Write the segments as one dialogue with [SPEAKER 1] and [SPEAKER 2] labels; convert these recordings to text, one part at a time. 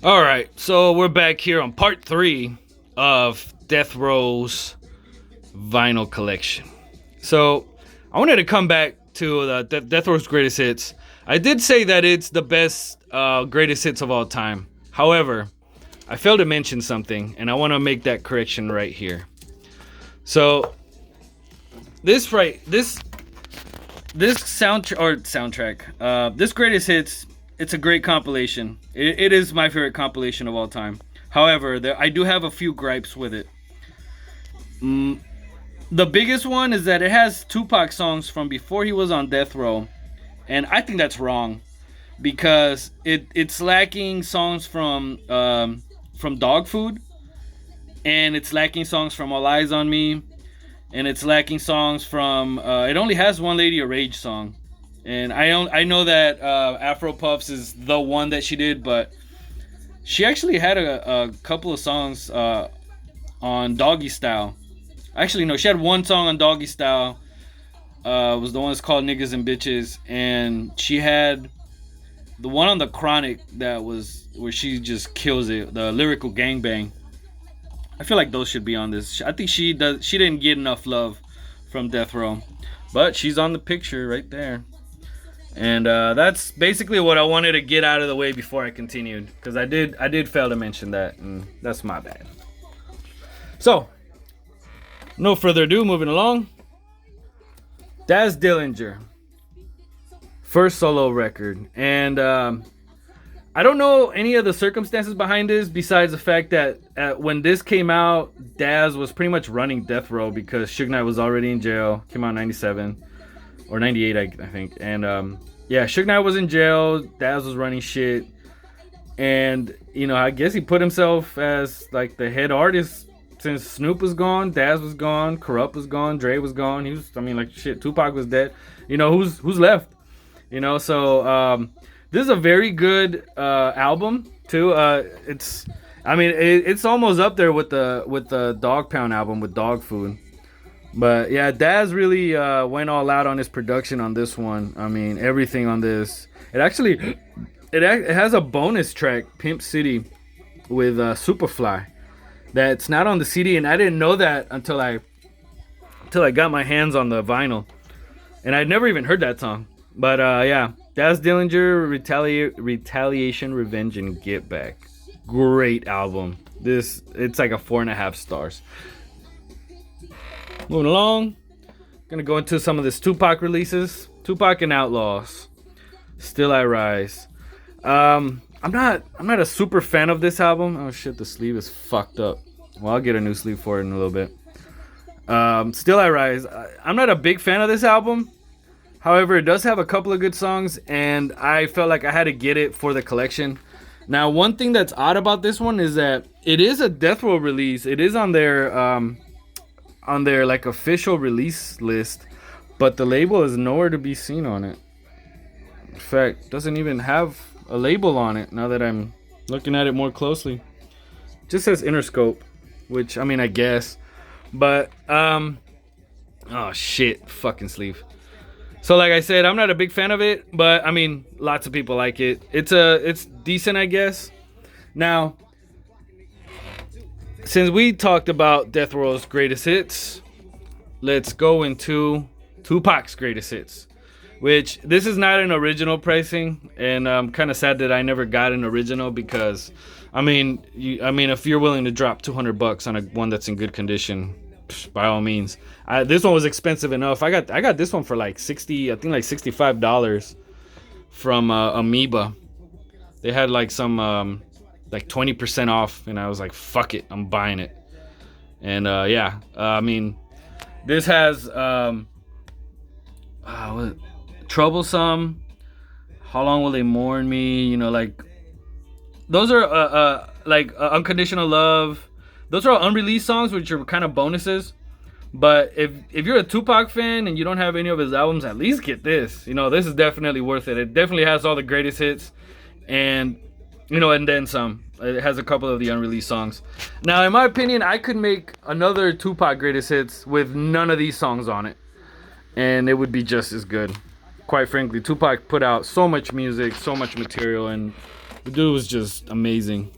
[SPEAKER 1] All right, so we're back here on part three of Death Row's vinyl collection. So I wanted to come back to the Death Row's greatest hits. I did say that it's the best greatest hits of all time. However, I failed to mention something, and I want to make that correction right here. So this soundtrack, this greatest hits, it's a great compilation. It is my favorite compilation of all time. However, I do have a few gripes with it. The biggest one is that it has Tupac songs from before he was on death row, and I think that's wrong because it's lacking songs from Dog Food, and it's lacking songs from All Eyes on Me, and it's lacking songs from. It only has One Lady a Rage song, and I know that Afro Puffs is the one that she did, but she actually had a couple of songs on Doggy Style. Actually, no, she had one song on Doggy Style. Was the one that's called Niggas and Bitches, and she had the one on the Chronic that was where she just kills it. The lyrical gangbang. I feel like those should be on this. I think she does. She didn't get enough love from Death Row, but she's on the picture right there. And that's basically what I wanted to get out of the way before I continued, because I did fail to mention that, and that's my bad. So, no further ado, moving along. Daz Dillinger, first solo record, and I don't know any of the circumstances behind this besides the fact that when this came out, Daz was pretty much running death row because Suge Knight was already in jail. Came out in '97 or '98, I think. And yeah, Suge Knight was in jail. Daz was running shit, and I guess he put himself as like the head artist since Snoop was gone, Daz was gone, Corrupt was gone, Dre was gone. Like shit. Tupac was dead. Who's left? This is a very good album too. It's almost up there with the Dog Pound album with Dog Food. But yeah, Daz really went all out on his production on this one. I mean, everything on this. It has a bonus track, Pimp City, with Superfly. That's not on the CD, and I didn't know that until I got my hands on the vinyl, and I'd never even heard that song. But yeah, Daz Dillinger, Retaliation, Revenge, and Get Back. Great album. It's like a 4.5 stars. Moving along, gonna go into some of this Tupac releases. Tupac and Outlaws. Still I Rise. I'm not a super fan of this album. Oh shit, the sleeve is fucked up. Well, I'll get a new sleeve for it in a little bit. Still I Rise. I'm not a big fan of this album. However, it does have a couple of good songs, and I felt like I had to get it for the collection. Now, one thing that's odd about this one is that it is a Death Row release. It is on their like official release list, but the label is nowhere to be seen on it. In fact, doesn't even have a label on it now that I'm looking at it more closely. It just says Interscope, which I guess, but oh shit, fucking sleeve. So like I said, I'm not a big fan of it, but lots of people like it. It's decent, I guess. Now, since we talked about Death Row's greatest hits, let's go into Tupac's greatest hits. Which this is not an original pricing, and I'm kind of sad that I never got an original because, if you're willing to drop $200 on one that's in good condition, by all means. This one was expensive enough. I got this one for like $65 from Amoeba. They had like some like 20% off, and I was like, fuck it, I'm buying it. And this has Troublesome, How Long Will They Mourn Me, those are Unconditional Love. Those are all unreleased songs, which are kind of bonuses. But if you're a Tupac fan and you don't have any of his albums, at least get this. This is definitely worth it. It definitely has all the greatest hits, and and then some. It has a couple of the unreleased songs. Now, in my opinion, I could make another Tupac greatest hits with none of these songs on it, and it would be just as good. Quite frankly, Tupac put out so much music, so much material, and The dude was just amazing.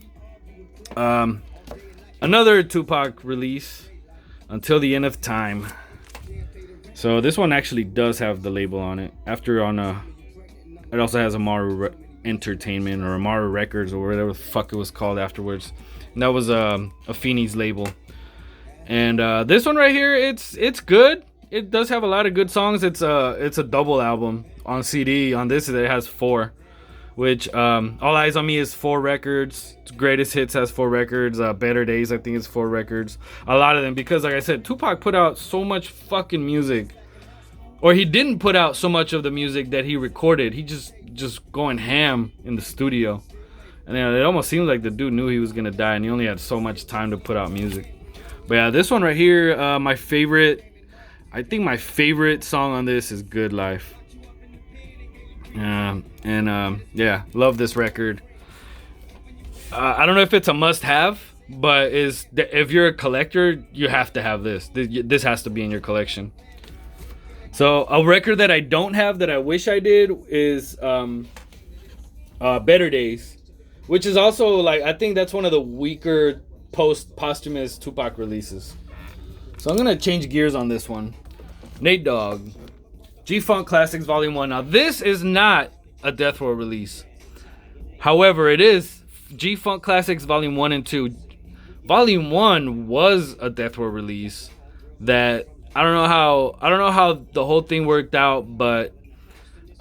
[SPEAKER 1] Another Tupac release, Until the End of Time. So this one actually does have the label on it. It also has Amaru Entertainment or Amaru Records or whatever the fuck it was called afterwards. And that was a Feeney's label. And this one right here, it's good. It does have a lot of good songs. It's a double album on CD. On this, it has 4. Which All Eyes on Me is 4 records. Greatest Hits has 4 records. Better Days, I think, is 4 records. A lot of them, because like I said, Tupac put out so much fucking music, or he didn't put out so much of the music that he recorded. He just going ham in the studio, and it almost seemed like the dude knew he was gonna die, and he only had so much time to put out music. But yeah, this one right here, I think my favorite song on this is Good Life. Yeah, love this record. I don't know if it's a must-have, but if you're a collector, you have to have this. This has to be in your collection. So a record that I don't have that I wish I did is Better Days, which is also like, I think that's one of the weaker posthumous Tupac releases. So I'm gonna change gears on this one. Nate Dogg, G-Funk Classics Volume 1. Now, this is not a Death Row release. However, it is G-Funk Classics Volume 1 and 2. Volume 1 was a Death Row release that I don't know how the whole thing worked out, but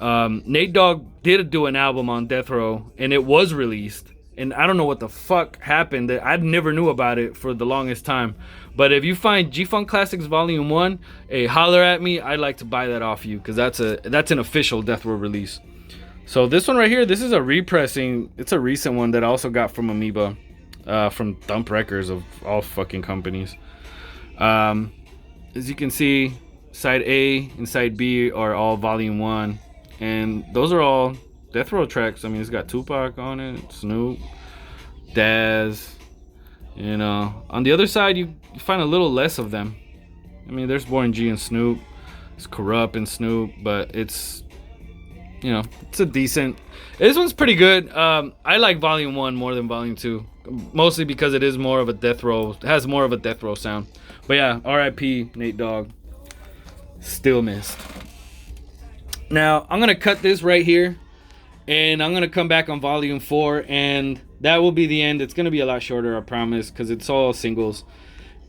[SPEAKER 1] Nate Dogg did do an album on Death Row, and it was released. And I don't know what the fuck happened. I never knew about it for the longest time. But if you find G-Funk Classics Volume 1, hey, holler at me. I'd like to buy that off you, because that's an official Death Row release. So this one right here, this is a repressing. It's a recent one that I also got from Amoeba, from Thump Records of all fucking companies. As you can see, Side A and Side B are all Volume 1. And those are all Death Row tracks. I mean, it's got Tupac on it, Snoop, Daz. You know, on the other side, you find a little less of them. I mean, there's Warren G and Snoop. It's Corrupt and Snoop, but it's, it's a decent. This one's pretty good. I like Volume 1 more than Volume 2, mostly because it is more of a Death Row. It has more of a Death Row sound. But yeah, R.I.P. Nate Dogg. Still missed. Now, I'm going to cut this right here, and I'm going to come back on Volume 4, and that will be the end. It's going to be a lot shorter, I promise, because it's all singles.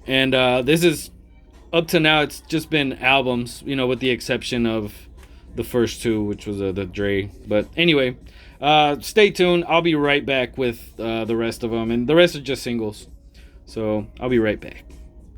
[SPEAKER 1] And this is, up to now, it's just been albums, with the exception of the first 2, which was the Dre. But anyway, stay tuned. I'll be right back with the rest of them, and the rest are just singles. So I'll be right back.